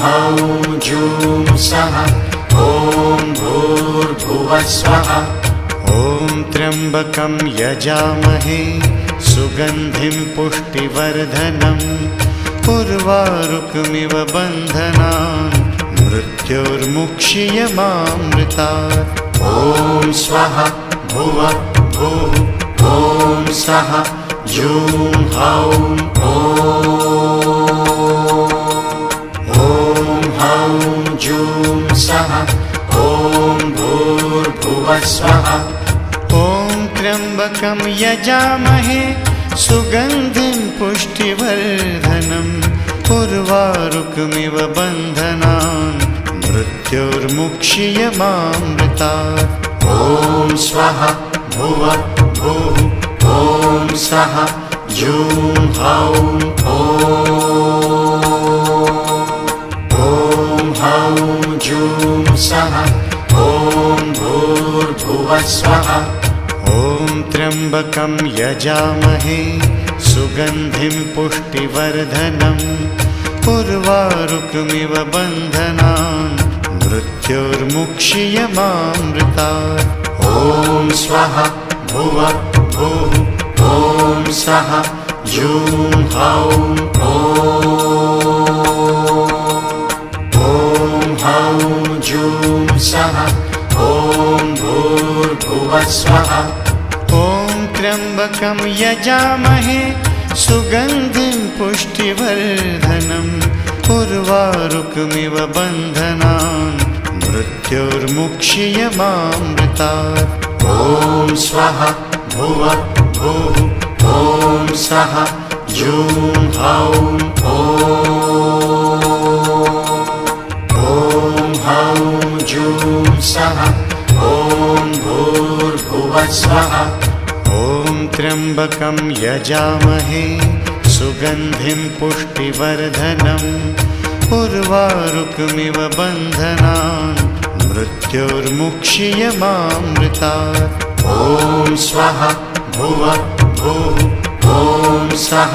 हौं जूं सः ॐ भूर्भुवः स्वः। ॐ त्र्यम्बकं यजामहे सुगन्धिं पुष्टिवर्धनम् उर्वारुकमिव बन्धनान् मृत्योर्मुक्षीयमामृतात्। ॐ स्वः भुवः भुः ॐ सः जूं हौं ॐ हौं जूं सः ॐ भूर्भुवः स्वः। ॐ त्र्यम्बकं यजामहे सुगन्धिं पुष्टिवर्धनम् उर्वारुकमिव बन्धनान् मृत्योर्मुक्षीयमामृतात्। ॐ स्वः भुवः भुः ॐ सः जूं हौं ॐ हौं जूं सः ॐ भूर्भुवः स्वः। ॐ त्र्यम्बकं यजामहे सुगन्धिं पुष्टिवर्धनम् उर्वारुकमिव बन्धनान् मृत्योर्मुक्षीयमामृतात्। ॐ स्वः भुवः भुः ॐ सः जूं हौं ॐ हौं जूं सः ॐ भूर्भुवः स्वः। ॐ त्र्यम्बकं यजामहे सुगन्धिं पुष्टिवर्धनम् उर्वारुकमिव बन्धनान् मृत्योर्मुक्षीयमामृतात्। ॐ स्वः भुवः भुः ॐ सः जूं हौं ॐ हौं जूं सः ॐ भूर्भुवः स्वः। ॐ त्र्यम्बकं यजामहे सुगन्धिं पुष्टिवर्धनम् उर्वारुकमिव बन्धनान् मृत्योर्मुक्षीयमामृतात्। ॐ स्वः भुवः भुः ॐ सः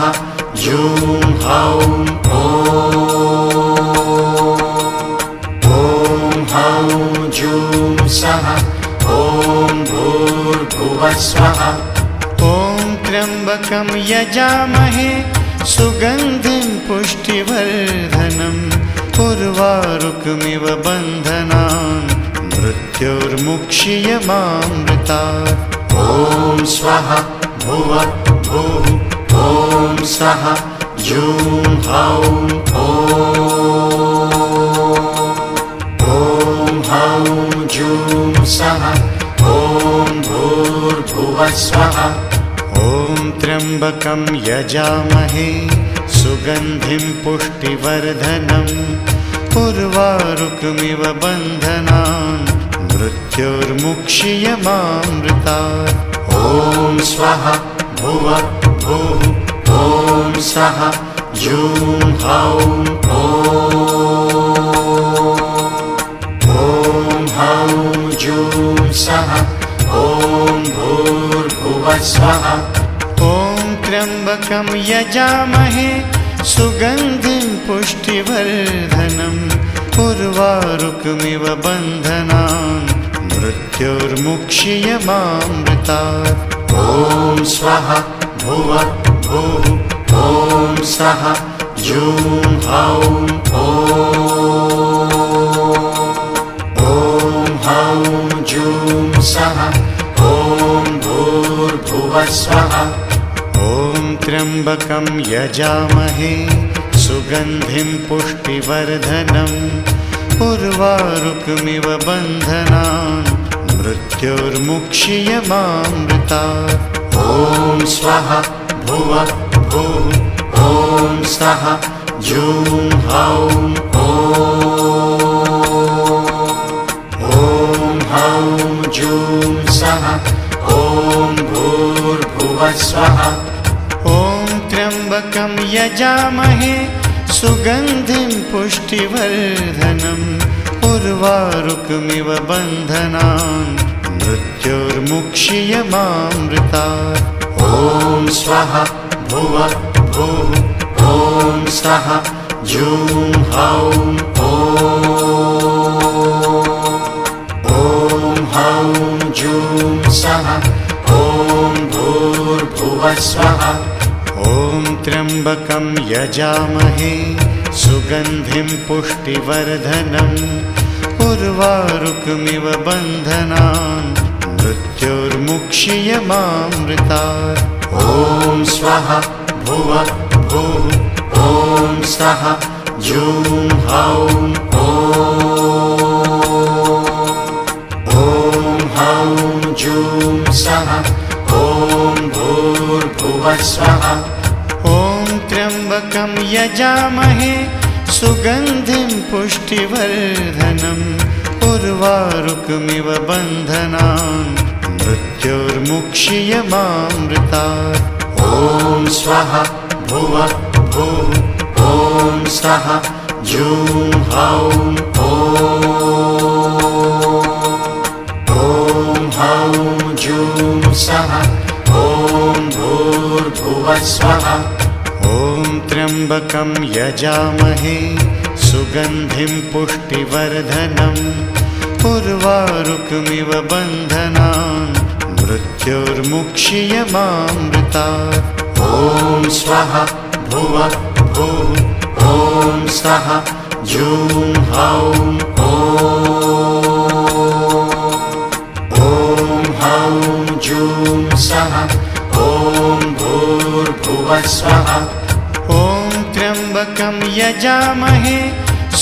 जूं हौं ॐ हौं जूं सः ॐ भूर्भुवः स्वः। ॐ त्र्यम्बकं यजामहे सुगन्धिं पुष्टिवर्धनम् उर्वारुकमिव बन्धनान् मृत्योर्मुक्षीयमामृतात्। ॐ स्वः भुवः भुः ॐ सः जूं हौं ॐ हौं जूं सः ॐ भूर्भुवः स्वः। ॐ त्र्यम्बकं यजामहे सुगन्धिं पुष्टिवर्धनम् उर्वारुकमिव बन्धनान् मृत्योर्मुक्षीयमामृतात्। ॐ स्वः भुवः भुः ॐ सः जूं हौं ॐ हौं जूं सः ॐ भूर्भुवः स्वः। ॐ त्र्यम्बकं यजामहे सुगन्धिं पुष्टिवर्धनम् उर्वारुकमिव बन्धनान् मृत्योर्मुक्षीयमामृतात्। ॐ स्वः भुवः भुः ॐ सः जूं हौं ॐ हौं जूं सः ॐ भूर्भुवः स्वः। ॐ त्र्यम्बकं यजामहे सुगन्धिं पुष्टिवर्धनम् उर्वारुकमिव बन्धनान् मृत्योर्मुक्षीयमामृतात्। ॐ स्वः भुवः भुः ॐ सः जूं हौं ॐ हौं जूं सः ॐ भूर्भुवः स्वः। ॐ त्र्यम्बकं यजामहे सुगन्धिं पुष्टिवर्धनम् उर्वारुकमिव बन्धनान् मृत्योर्मुक्षीयमामृतात्। ॐ स्वः भुवः भुः ॐ सः जूं हौं ॐ हौं जूं सः ॐ भूर्भुवः स्वः ॐ त्र्यम्बकं यजामहे सुगन्धिं पुष्टिवर्धनम् उर्वारुकमिव बन्धनान् मृत्योर्मुक्षीयमामृतात् ॐ स्वः भुवः भूः ॐ सः जूं हौं ॐ हौं जूं सः ॐ भूर्भुवः स्वः ॐ त्र्यम्बकं यजामहे सुगन्धिं पुष्टिवर्धनम् उर्वारुकमिव बन्धनान् मृत्योर्मुक्षीयमामृतात् ॐ स्वः भुवः भूः ॐ सः जूं हौं ॐ हौं जूं सः ॐ भूर्भुवः स्वः ॐ त्र्यम्बकं यजामहे सुगन्धिं पुष्टिवर्धनम् उर्वारुकमिव बन्धनान् मृत्योर्मुक्षीयमामृतात् ॐ स्वः भुवः भूः ॐ सः जूं हौं ॐ हौं जूं सः ॐ भूर्भुवः स्वः ॐ त्र्यम्बकं यजामहे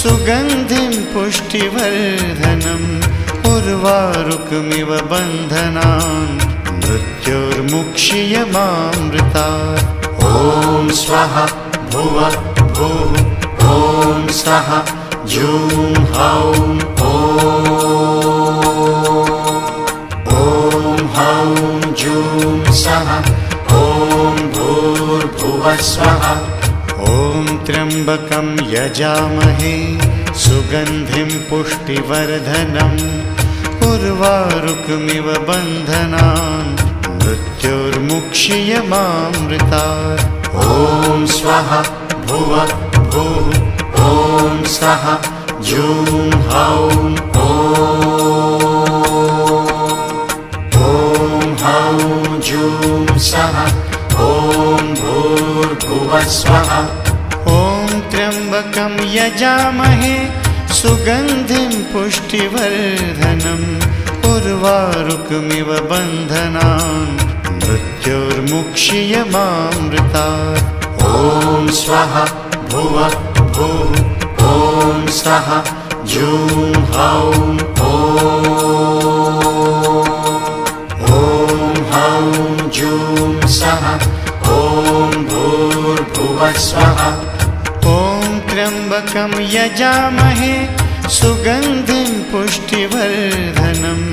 सुगन्धिं पुष्टिवर्धनम् उर्वारुकमिव बन्धनान् मृत्योर्मुक्षीयमामृतात् ॐ स्वः भुवः भूः ॐ सः जूं हौं ॐ हौं जूं सः ॐ भूर्भुवः स्वः ॐ त्र्यम्बकं यजामहे सुगन्धिं पुष्टिवर्धनम् उर्वारुकमिव बन्धनान् मृत्योर्मुक्षीयमामृतात् ॐ स्वः भुवः भूः ॐ सः जूं हौं ॐ हौं जूं सः ॐ भूर्भुवः स्वः ॐ त्र्यम्बकं यजामहे सुगन्धिं पुष्टिवर्धनम् उर्वारुकमिव बन्धनान् मृत्योर्मुक्षीयमामृतात् ॐ स्वः भुवः भूः ॐ सः जूं हौं ॐ हौं जूं सः ॐ भूर्भुवः स्वः ॐ त्र्यम्बकं यजामहे सुगन्धिं पुष्टिवर्धनम्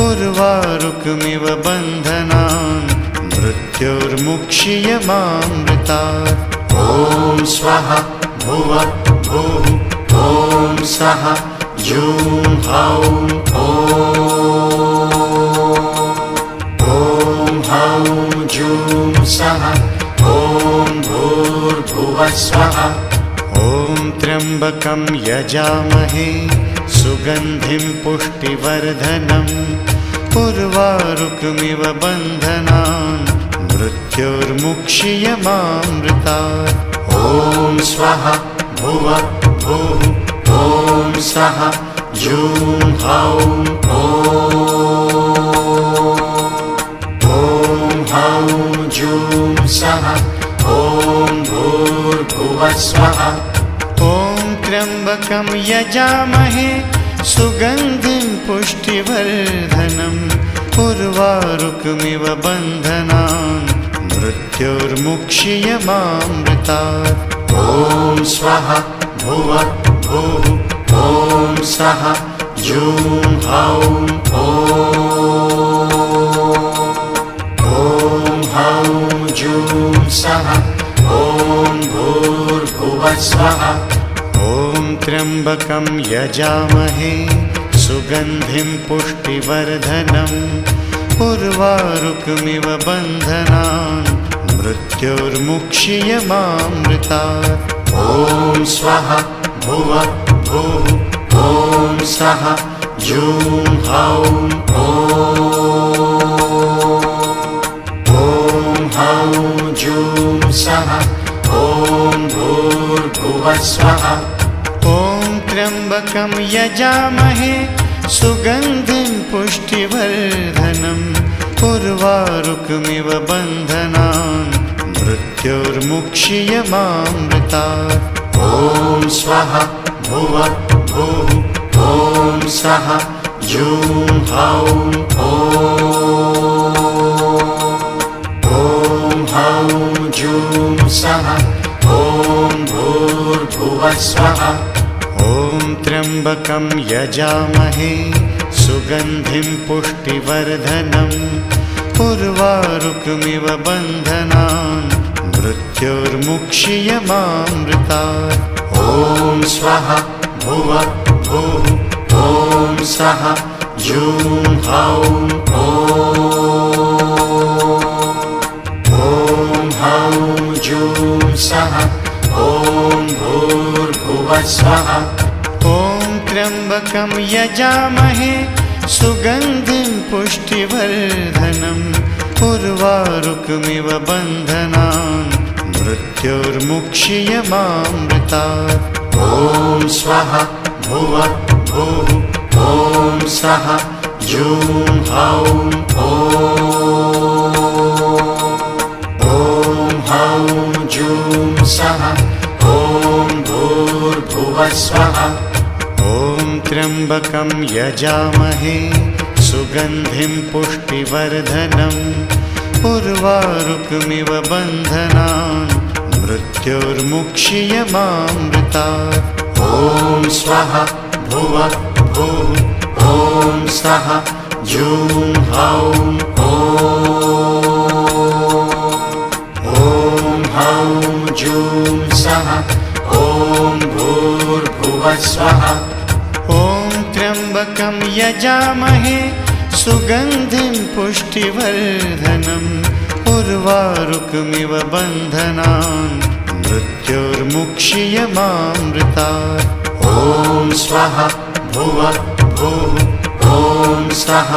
उर्वारुकमिव बन्धनान् मृत्योर्मुक्षीयमामृतात् ॐ स्वः भुवः भूः ॐ सः जूं हौं ॐ हौं जूं सः ॐ भूर्भुवः स्वः ॐ त्र्यम्बकं यजामहे सुगन्धिं पुष्टिवर्धनम् उर्वारुकमिव बन्धनान् मृत्योर्मुक्षीयमामृतात् ॐ स्वः भुवः भूः ॐ सः जूं हौं ॐ हौं जूं सः ॐ भूर्भुवः स्वः ॐ त्र्यम्बकं यजामहे सुगन्धिं पुष्टिवर्धनम् उर्वारुकमिव बन्धनान् मृत्योर्मुक्षीयमामृतात् ॐ स्वः भुवः भूः ॐ सः जूं हौं ॐ हौं जूं सः ॐ भूर्भुवः स्वः ॐ त्र्यम्बकं यजामहे सुगन्धिं पुष्टिवर्धनम् उर्वारुकमिव बन्धनान् मृत्योर्मुक्षीयमामृतात् ॐ ॐ स्वाहा भुवः भुः ॐ सः जूं हौं ॐ हौं जूं सः ॐ भूर्भुवः स्वः ॐ त्र्यम्बकं यजामहे सुगन्धिं पुष्टिवर्धनम् उर्वारुकमिव बन्धनान् मृत्योर्मुक्षीयमामृतात् ॐ स्वाहा भुवः भुः ॐ सः जूं हौं ॐ हौं जूं सः ॐ भूर्भुवः स्वः ॐ त्र्यम्बकं यजामहे सुगन्धिं पुष्टिवर्धनम् उर्वारुकमिव बन्धनान् मृत्योर्मुक्षीयमामृतात् ॐ स्वाहा भुवः भुः ॐ सः जूं हौं ॐ हौं जूं सः ॐ भूर्भुवः स्वः ॐ त्र्यम्बकं यजामहे सुगन्धिं पुष्टिवर्धनम् उर्वारुकमिव बन्धनान् मृत्योर्मुक्षीयमामृतात् ॐ स्वाहा भुवः भुः ॐ सः जूं हौं ॐ हौं जूं सः ॐ भूर्भुवः स्वः ॐ त्र्यम्बकं यजामहे सुगन्धिं पुष्टिवर्धनम् उर्वारुकमिव बन्धनान् मृत्योर्मुक्षीयमामृतात् ॐ स्वाहा भुवः भुः ॐ सः जूं हौं ॐ हौं जूं सः ॐ भूर्भुवः स्वः ॐ त्र्यम्बकं यजामहे सुगन्धिं पुष्टिवर्धनम् उर्वारुकमिव बन्धनान् मृत्योर्मुक्षीयमामृतात् ॐ स्वाहा भुवः भुः ॐ सः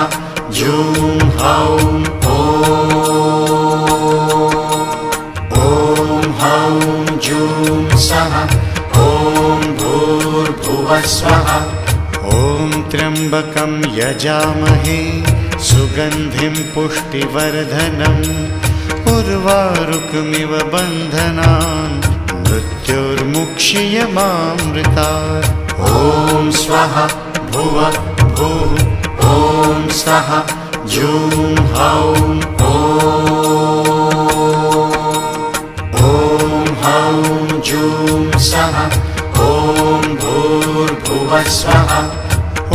जूं हौं ॐ हौं जूं सः ॐ भूर्भुवः स्वः ॐ त्र्यम्बकं यजामहे सुगन्धिं पुष्टिवर्धनम् उर्वारुकमिव बन्धनान् मृत्योर्मुक्षीयमामृतात् ॐ स्वाहा भुवः भुः ॐ सः जूं हौं ॐ हौं जूं सः ॐ भूर्भुवः स्वः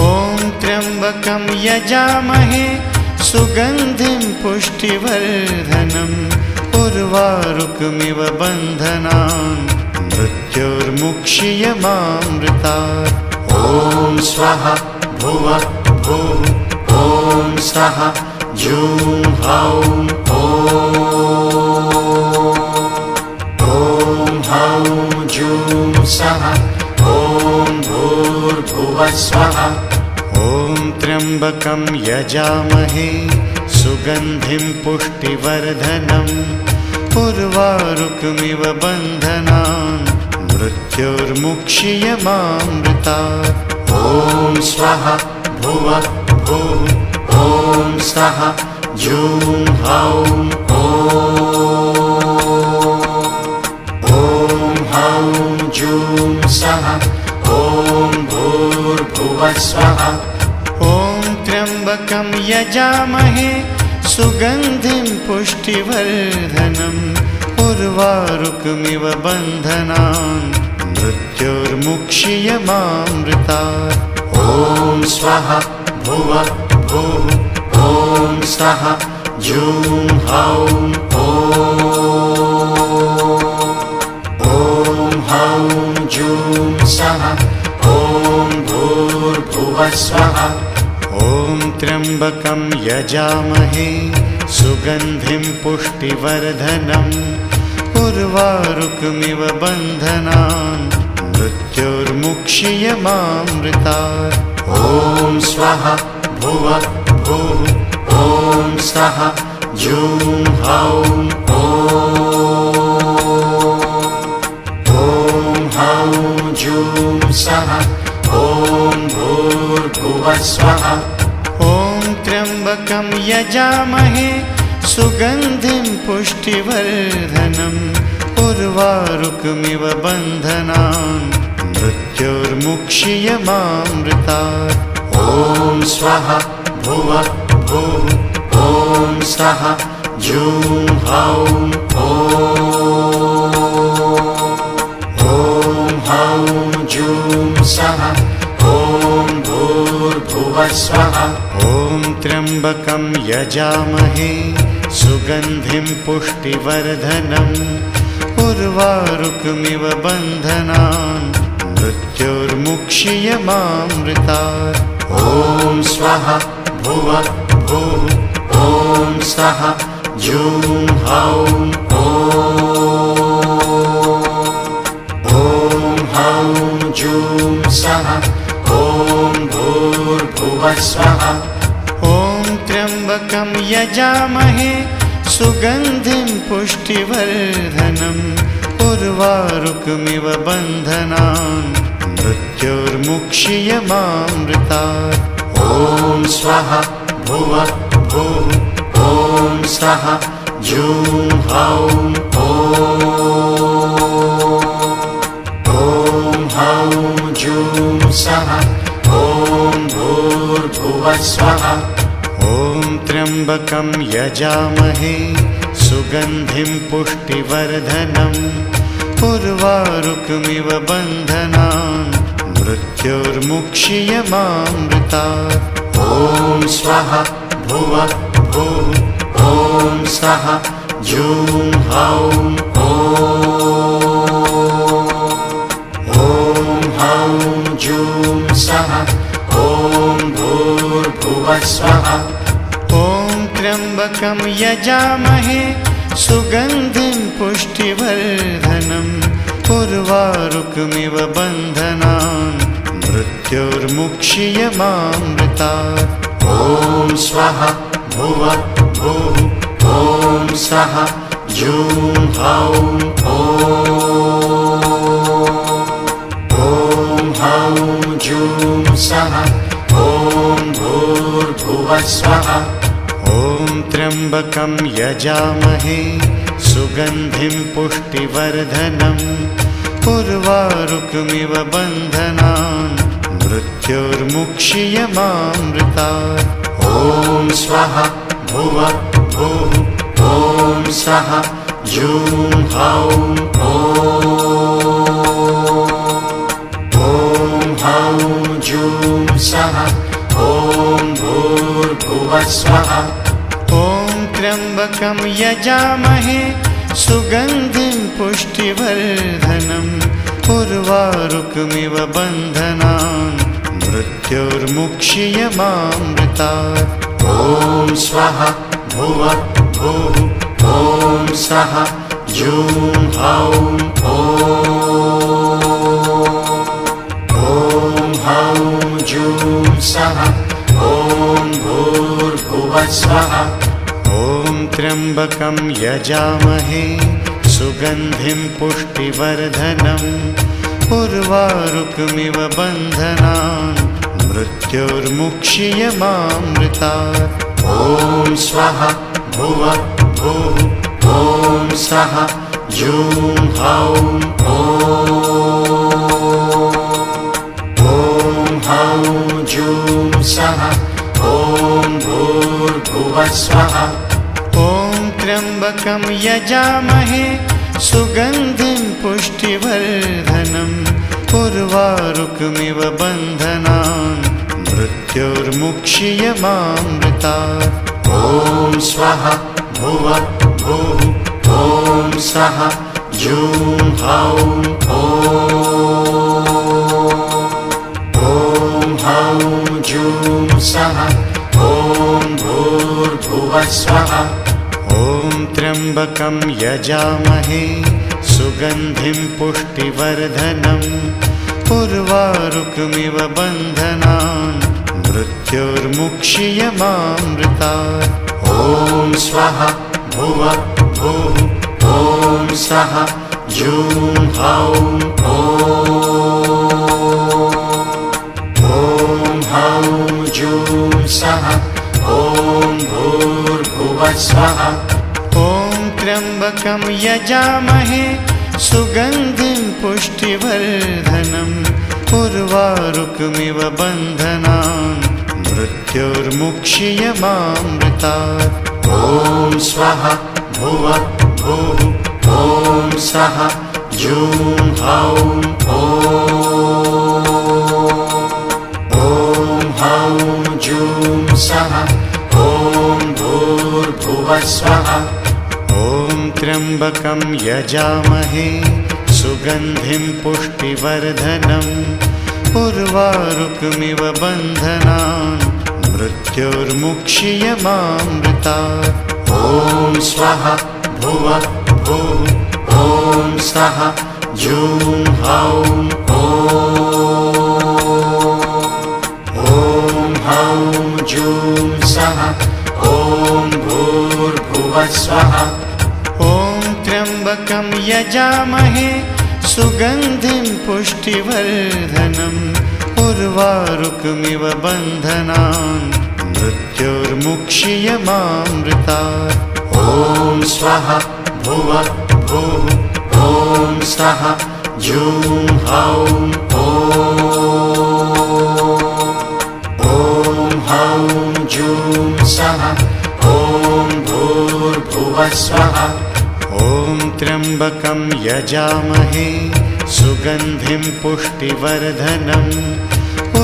ॐ त्र्यम्बकं यजामहे सुगन्धिं पुष्टिवर्धनम् उर्वारुकमिव बन्धनान् मृत्योर्मुक्षीयमामृतात् ॐ स्वाहा भुवः भुः ॐ सः जूं हौं ॐ हौं जूं सः ॐ भूर्भुवः स्वः ॐ त्र्यम्बकं यजामहे सुगन्धिं पुष्टिवर्धनम् उर्वारुकमिव बन्धनान् मृत्योर्मुक्षीयमामृतात् ॐ स्वाहा भुवः भुः ॐ सः जूं हौं ॐ हौं जूं सः ॐ भूर्भुवः स्वः ॐ त्र्यम्बकं यजामहे सुगन्धिं पुष्टिवर्धनम् उर्वारुकमिव बन्धनान् मृत्योर्मुक्षीयमामृतात् ॐ स्वाहा भुवः भुः ॐ सः जूं हौं ॐ हौं जूं सः ॐ भूर्भुवः स्वः ॐ त्र्यम्बकं यजामहे सुगन्धिं पुष्टिवर्धनम् उर्वारुकमिव बन्धनान् मृत्योर्मुक्षीयमामृतात्। ॐ स्वः भुवः भुः ॐ स्वः जूं हौं ॐ हौं जूं सः ॐ भूर्भुवः स्वः। ॐ त्र्यम्बकं यजामहे सुगन्धिं पुष्टिवर्धनम् उर्वारुकमिव बन्धनान् मृत्योर्मुक्षीयमामृतात्। ॐ स्वः भुवः भुः ॐ स्वः जूं हौं हौं जूं सः ॐ भूर्भुवः स्वः। ॐ त्र्यम्बकं यजामहे सुगन्धिं पुष्टिवर्धनम् उर्वारुकमिव बन्धनान् मृत्योर्मुक्षीयमामृतात्। ॐ स्वः भुवः भुः ॐ स्वः जूं हौं हौं जूं सः ॐ भूर्भुवः स्वः। ॐ त्र्यम्बकं यजामहे सुगन्धिं पुष्टिवर्धनम् उर्वारुकमिव बन्धनान् मृत्योर्मुक्षीयमामृतात्। ॐ स्वः भुवः भुः ॐ स्वः जूं हौं हौं जूं सः ॐ भूर्भुवः स्वः। ॐ त्र्यम्बकं यजामहे सुगन्धिं पुष्टिवर्धनम् उर्वारुकमिव बन्धनान् मृत्योर्मुक्षीयमामृतात्। ॐ स्वः भुवः भुः ॐ स्वः जूं हौं हौं जूं सः ॐ भूर्भुवः स्वः। ॐ त्र्यम्बकं यजामहे सुगन्धिं पुष्टिवर्धनम् उर्वारुकमिव बन्धनान् मृत्योर्मुक्षीयमामृतात्। ॐ स्वः भुवः भुः ॐ स्वः जूं हौं हौं जूं सः ॐ भूर्भुवः स्वः। ॐ त्र्यम्बकं यजामहे सुगन्धिं पुष्टिवर्धनम् उर्वारुकमिव बन्धनान् मृत्योर्मुक्षीयमामृतात्। ॐ स्वः भुवः भुः ॐ स्वः जूं हौं हौं जूं सः ॐ भूर्भुवः स्वः। ॐ त्र्यम्बकं यजामहे सुगन्धिं पुष्टिवर्धनम् उर्वारुकमिव बन्धनान् मृत्योर्मुक्षीयमामृतात्। ॐ स्वः भुवः भुः ॐ स्वः जूं हौं हौं जूं सः ॐ भूर्भुवः स्वः। ॐ त्र्यम्बकं यजामहे सुगन्धिं पुष्टिवर्धनम् उर्वारुकमिव बन्धनान् मृत्योर्मुक्षीयमामृतात्। ॐ स्वः भुवः भुः ॐ स्वः जूं हौं हौं जूं सः ॐ भूर्भुवः स्वः। ॐ त्र्यम्बकं यजामहे सुगन्धिं पुष्टिवर्धनम् उर्वारुकमिव बन्धनान् मृत्योर्मुक्षीयमामृतात्। ॐ स्वः भुवः भुः ॐ स्वः जूं हौं हौं जूं सः ॐ भूर्भुवः स्वः। ॐ त्र्यम्बकं त्र्यम्बकं यजामहे सुगन्धिं पुष्टिवर्धनम् उर्वारुकमिव बन्धनान् मृत्योर्मुक्षीयमामृतात्। ॐ स्वाहा भुवः भुः ॐ सः जूं हौं ॐ हौं जूं सः ॐ भूर्भुवः स्वः। ॐ त्र्यम्बकं यजामहे सुगन्धिं पुष्टिवर्धनम् उर्वारुकमिव बन्धनान् मृत्योर्मुक्षीयमामृतात्। ॐ स्वाहा भुवः भुः ॐ सः जूं हौं ॐ हौं जूं सः ॐ भूर्भुवः स्वः। ॐ त्र्यम्बकं यजामहे सुगन्धिं पुष्टिवर्धनम् उर्वारुकमिव बन्धनान् मृत्योर्मुक्षीयमामृतात्। ॐ स्वाहा भुवः भुः ॐ सः जूं हौं ॐ हौं जूं सः ॐ भूर्भुवः स्वः। ॐ त्र्यम्बकं यजामहे सुगन्धिं पुष्टिवर्धनम् उर्वारुकमिव बन्धनान् मृत्योर्मुक्षीयमामृतात्। ॐ स्वाहा भुवः भुः ॐ सः जूं हौं ॐ हौं जूं सः ॐ भूर्भुवः स्वः। ॐ त्र्यम्बकं यजामहे सुगन्धिं पुष्टिवर्धनम्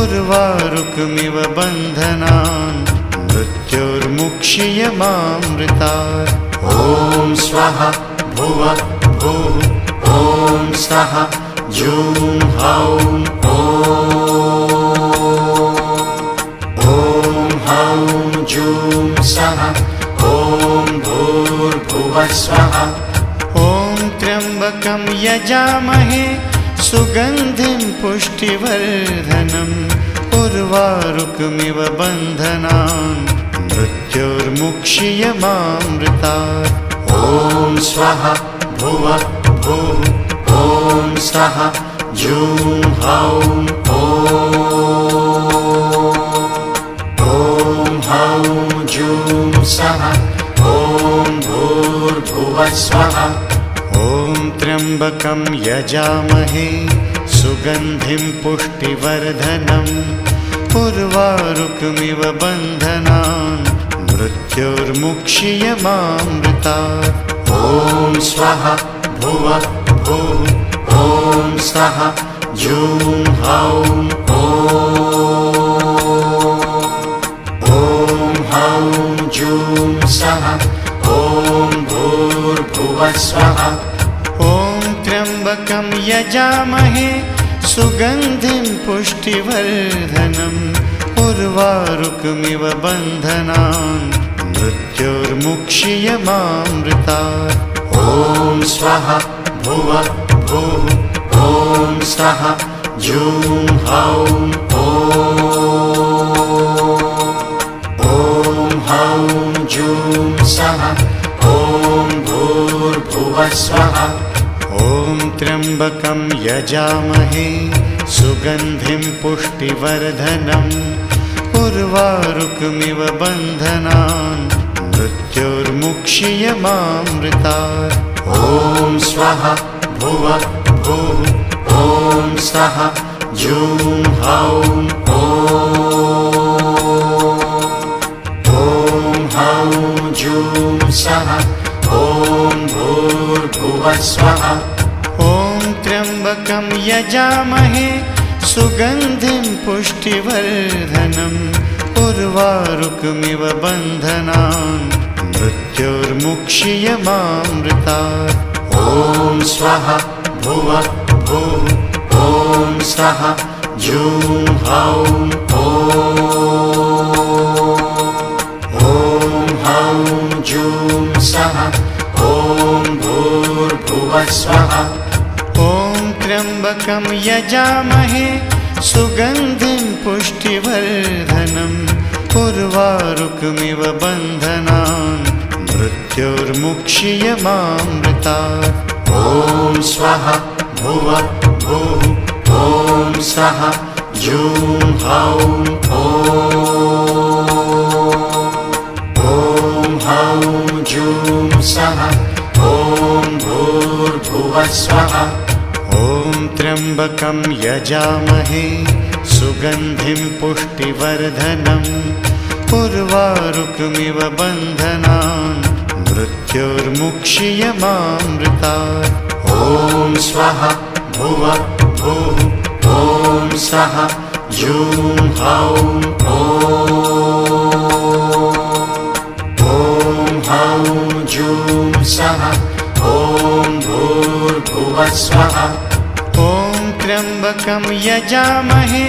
उर्वारुकमिव बन्धनान् मृत्योर्मुक्षीयमामृतात्। ॐ स्वाहा भुवः भुः ॐ सः जूं हौं ॐ हौं जूं सः ॐ भूर्भुवः स्वः। ॐ त्र्यम्बकं यजामहे सुगन्धिं पुष्टिवर्धनम् उर्वारुकमिव बन्धनान् मृत्योर्मुक्षीयमामृतात्। ॐ स्वाहा भुवः भुः ॐ सः जूं हौं ॐ हौं जूं सः ॐ भूर्भुवः स्वः। ॐ त्र्यम्बकं यजामहे सुगन्धिं पुष्टिवर्धनम् उर्वारुकमिव बन्धनान् मृत्योर्मुक्षीयमामृतात्। ॐ स्वाहा भुवः भुः ॐ सः जूं हौं ॐ हौं जूं सः ॐ भूर्भुवः स्वः। ॐ त्र्यम्बकं यजामहे सुगन्धिं पुष्टिवर्धनम् उर्वारुकमिव बन्धनान् मृत्योर्मुक्षीयमामृतात्। ॐ स्वाहा भुवः भुः ॐ सः जूं हौं ॐ हौं जूं सः ॐ भूर्भुवः स्वः। ॐ त्र्यम्बकं यजामहे सुगन्धिं पुष्टिवर्धनम् उर्वारुकमिव बन्धनान् मृत्योर्मुक्षीयमामृतात्। ॐ स्वाहा भुवः भुः ॐ सः जूं हौं ॐ हौं जूं सः ॐ भूर्भुवः स्वः। ॐ त्र्यम्बकं यजामहे सुगन्धिं पुष्टिवर्धनम् उर्वारुकमिव बन्धनान् मृत्योर्मुक्षीयमामृतात्। ॐ स्वाहा भुवः भुः ॐ सः जूं हौं ॐ हौं जूं सः ॐ भूर्भुवः स्वः। ॐ त्र्यम्बकं यजामहे सुगन्धिं पुष्टिवर्धनम् उर्वारुकमिव बन्धनान् मृत्योर्मुक्षीयमामृतात्। ॐ स्वः भुवः भुः ॐ सः जूं हौं ॐ हौं जूं सः ॐ भूर्भुवः स्वः। ॐ त्र्यम्बकं यजामहे सुगन्धिं पुष्टिवर्धनम् उर्वारुकमिव बन्धनान् मृत्योर्मुक्षीयमामृतात्। ॐ स्वः भुवः भुः ॐ सः जूं हौं ॐ हौं जूं सः ॐ भूर्भुवः स्वः। ॐ त्र्यम्बकं यजामहे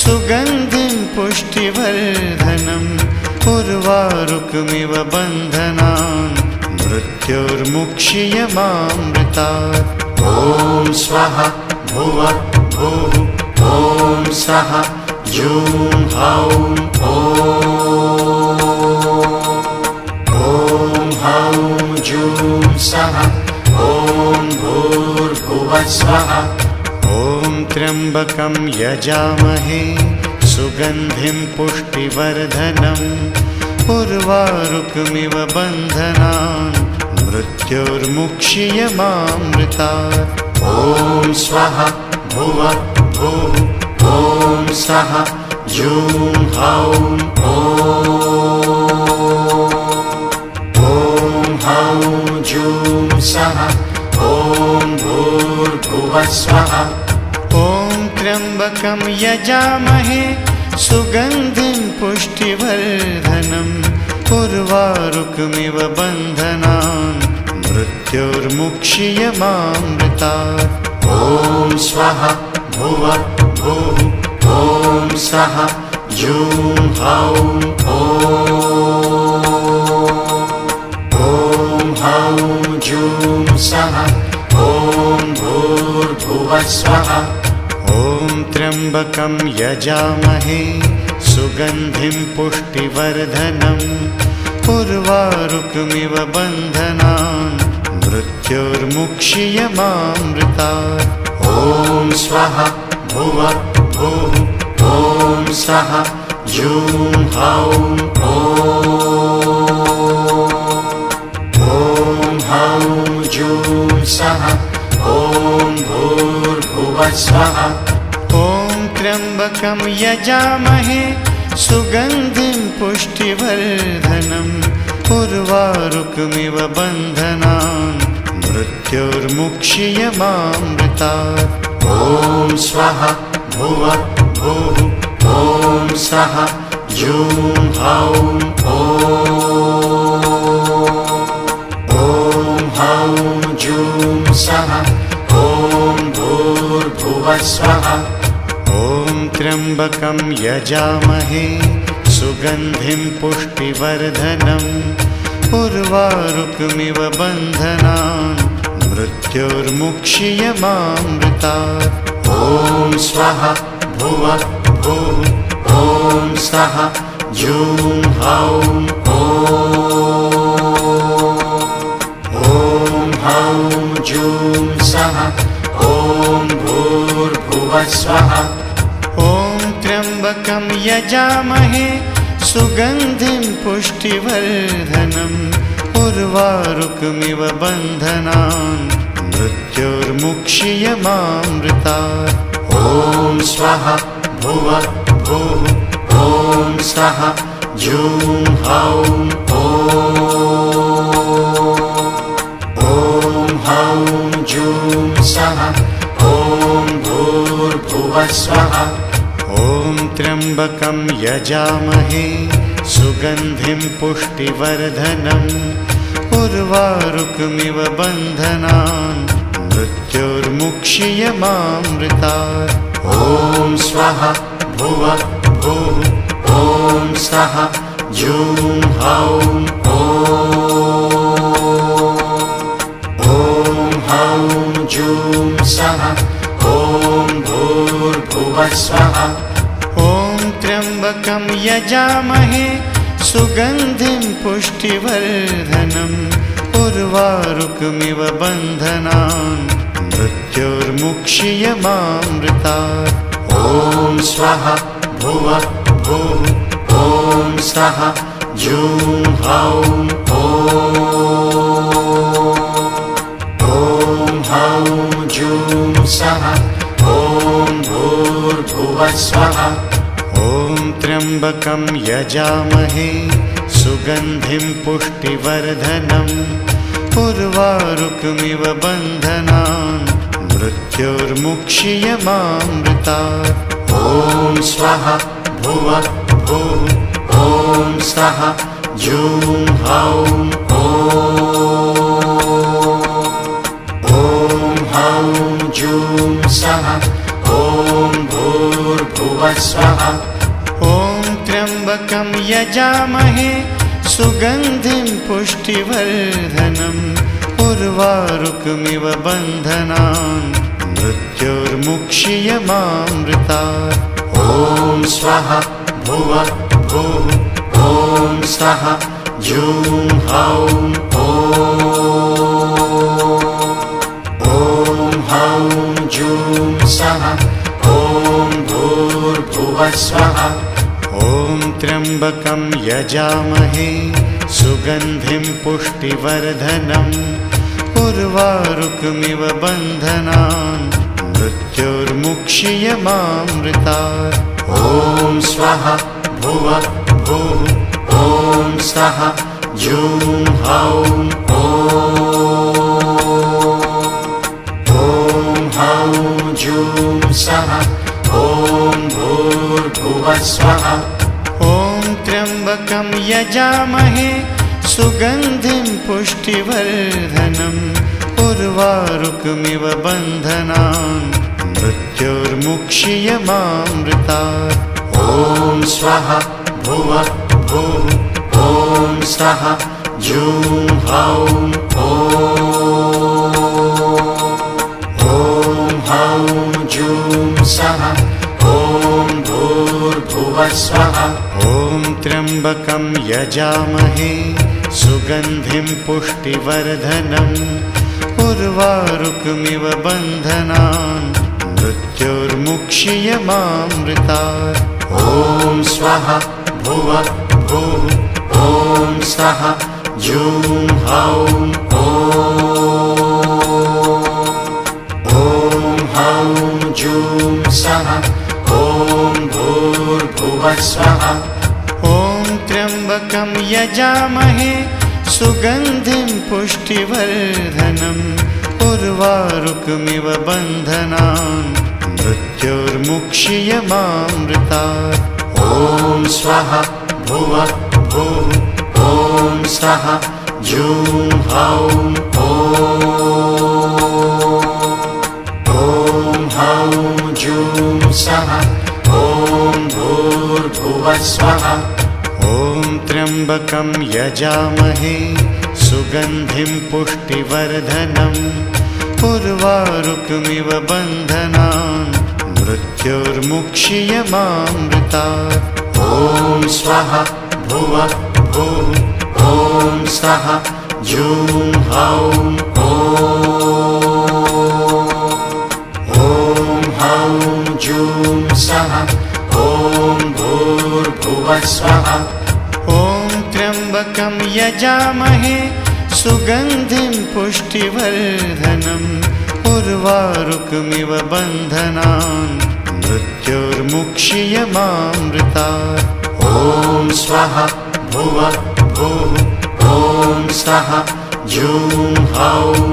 सुगन्धिं पुष्टिवर्धनम् उर्वारुकमिव बन्धनान् मृत्योर्मुक्षीयमामृतात्। ॐ स्वः भुवः भुः ॐ सः जूं हौं ॐ हौं जूं सः ॐ भूर्भुवः स्वः। ॐ त्र्यम्बकं यजामहे सुगन्धिं पुष्टिवर्धनम् उर्वारुकमिव बन्धनान् मृत्योर्मुक्षीयमामृतात्। ॐ स्वः भुवः भुः ॐ सः जूं हौं ॐ हौं जूं सः ॐ भूर्भुवः स्वः। ॐ त्र्यम्बकं यजामहे सुगन्धिं पुष्टिवर्धनम् उर्वारुकमिव बन्धनान् मृत्योर्मुक्षीयमामृतात्। ॐ स्वः भुवः भुः ॐ सः जूं हौं ॐ हौं जूं सः ॐ भूर्भुवः स्वः। ॐ त्र्यम्बकं यजामहे सुगन्धिं पुष्टिवर्धनम् उर्वारुकमिव बन्धनान् मृत्योर्मुक्षीयमामृतात्। ॐ स्वः भुवः भुः ॐ सः जूं हौं ॐ हौं जूं सः ॐ भूर्भुवः स्वः। ॐ त्र्यम्बकं यजामहे सुगन्धिं पुष्टिवर्धनम् उर्वारुकमिव बन्धनान् मृत्योर्मुक्षीयमामृतात्। ॐ स्वः भुवः भुः ॐ सः जूं हौं ॐ हौं जूं सः ॐ भूर्भुवः स्वः। ॐ त्र्यम्बकं यजामहे सुगन्धिं पुष्टिवर्धनम् उर्वारुकमिव बन्धनान् मृत्योर्मुक्षीयमामृतात्। ॐ स्वः भुवः भुः ॐ सः जूं हौं ॐ हौं जूं सः ॐ भूर्भुवः स्वः। ॐ त्र्यम्बकं यजामहे सुगन्धिं पुष्टिवर्धनम् उर्वारुकमिव बन्धनान् मृत्योर्मुक्षीयमामृतात्। ॐ स्वः भुवः भुः ॐ सः जूं हौं ॐ हौं जूं सः ॐ भूर्भुवः स्वः। ॐ त्र्यम्बकं यजामहे सुगन्धिं पुष्टिवर्धनम् उर्वारुकमिव बन्धनान् मृत्योर्मुक्षीयमामृतात्। ॐ स्वः भुवः भुः ॐ सः जूं हौं ॐ जूं सः ॐ भूर्भुवः स्वः ॐ त्र्यम्बकं यजामहे सुगन्धिं पुष्टिवर्धनम् उर्वारुकमिव बन्धनान् मृत्योर्मुक्षीयमामृतात् ॐ स्वः भुवः भुः ॐ सः जूं हौं ॐ हौं जूं सः ॐ भूर्भुवः स्वः ॐ त्र्यम्बकं यजामहे सुगन्धिं पुष्टिवर्धनम् उर्वारुकमिव बन्धनान् मृत्योर्मुक्षीयमामृतात् ॐ स्वः भुवः भुः ॐ सः जूं हौं ॐ हौं जूं सः ॐ भूर्भुवः स्वः ॐ त्र्यम्बकं यजामहे सुगन्धिं पुष्टिवर्धनम् उर्वारुकमिव बन्धनान् मृत्योर्मुक्षीयमामृतात् ॐ स्वः भुवः भुः ॐ सः जूं हौं ॐ हौं जूं सः ॐ भूर्भुवः स्वः ॐ त्र्यम्बकं यजामहे सुगन्धिं पुष्टिवर्धनम् उर्वारुकमिव बन्धनान् मृत्योर्मुक्षीयमामृतात् ॐ स्वः भुवः भुः ॐ सः जूं हौं ॐ हौं जूं सः ॐ भूर्भुवः स्वः ॐ त्र्यम्बकं यजामहे सुगन्धिं पुष्टिवर्धनम् उर्वारुकमिव बन्धनान् मृत्योर्मुक्षीयमामृतात् ॐ स्वः भुवः भुः ॐ सः जूं हौं ॐ हौं जूं सः ॐ भूर्भुवः स्वः ॐ त्र्यम्बकं यजामहे सुगन्धिं पुष्टिवर्धनम् उर्वारुकमिव बन्धनान् मृत्योर्मुक्षीयमामृतात् ॐ स्वः भुवः भुः ॐ सः जूं हौं ॐ हौं जूं सः ॐ भूर्भुवः स्वः ॐ त्र्यम्बकं यजामहे सुगन्धिं पुष्टिवर्धनम् उर्वारुकमिव बन्धनान् मृत्योर्मुक्षीयमामृतात् ॐ स्वः भुवः भुः ॐ सः जूं हौं ॐ हौं जूं सः ॐ भूर्भुवः स्वः ॐ त्र्यम्बकं यजामहे सुगन्धिं पुष्टिवर्धनम् उर्वारुकमिव बन्धनान् मृत्योर्मुक्षीयमामृतात् ॐ स्वः भुवः भुः ॐ सः जूं हौं ॐ हौं जूं सः ॐ भूर्भुवः स्वः ॐ त्र्यम्बकं यजामहे सुगन्धिं पुष्टिवर्धनम् उर्वारुकमिव बन्धनान् मृत्योर्मुक्षीयमामृतात् ॐ स्वः भुवः भुः ॐ सः जूं हौं